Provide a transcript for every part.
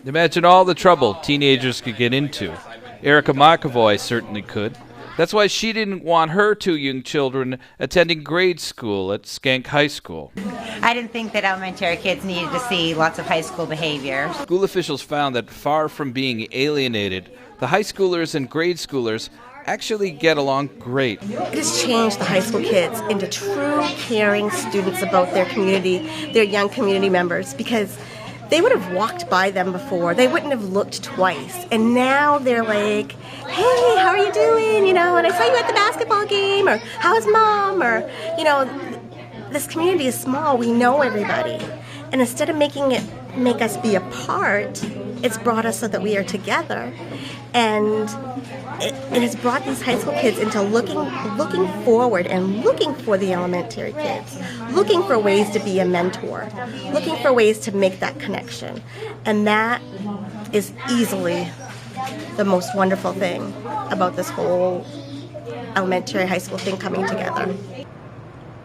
Imagine all the trouble teenagers could get into. Erica McAvoy certainly could. That's why she didn't want her two young children attending grade school at Schenck High School. I didn't think that elementary kids needed to see lots of high school behavior. School officials found that far from being alienated, the high schoolers and grade schoolers actually get along great. It has changed the high school kids into true caring students about their community, their young community members, because they would have walked by them before. They wouldn't have looked twice. And now they're like, hey, how are you doing? And I saw you at the basketball game, or how's mom? Or, this community is small. We know everybody. And instead of making it make us be apart, it's brought us so that we are together. And it has brought these high school kids into looking forward and looking for the elementary kids, looking for ways to be a mentor, looking for ways to make that connection. And that is easily the most wonderful thing about this whole elementary high school thing coming together.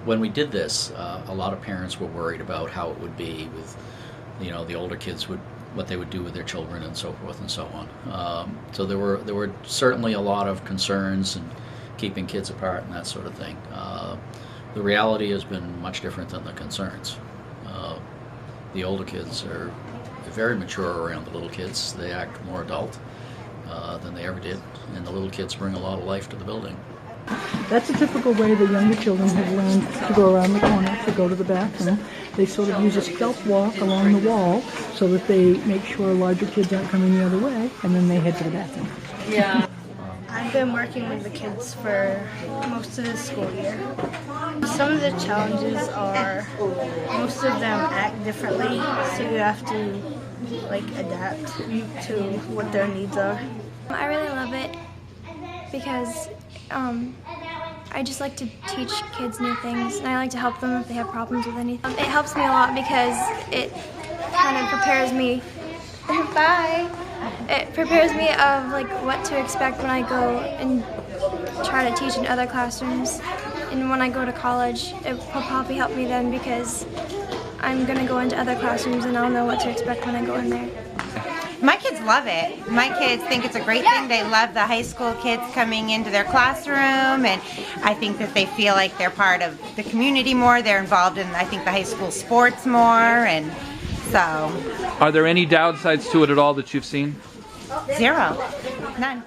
When we did this, a lot of parents were worried about how it would be with, the older kids what they would do with their children and so forth and so on. So there were certainly a lot of concerns and keeping kids apart and that sort of thing. The reality has been much different than the concerns. The older kids are very mature around the little kids. They act more adult than they ever did, and the little kids bring a lot of life to the building. That's a typical way the younger children have learned to go around the corner to go to the bathroom. They sort of use a stealth walk along the wall so that they make sure larger kids aren't coming the other way, and then they head to the bathroom. Yeah. I've been working with the kids for most of the school year. Some of the challenges are most of them act differently, so you have to adapt to what their needs are. I really love it because I just like to teach kids new things, and I like to help them if they have problems with anything. It helps me a lot because it kind of prepares me. Bye. It prepares me of what to expect when I go and try to teach in other classrooms, and when I go to college, it will probably help me then because I'm going to go into other classrooms and I'll know what to expect when I go in there. My kids love it. My kids think it's a great thing. They love the high school kids coming into their classroom, and I think that they feel like they're part of the community more. They're involved in, I think, the high school sports more, and so. Are there any downsides to it at all that you've seen? Zero. None.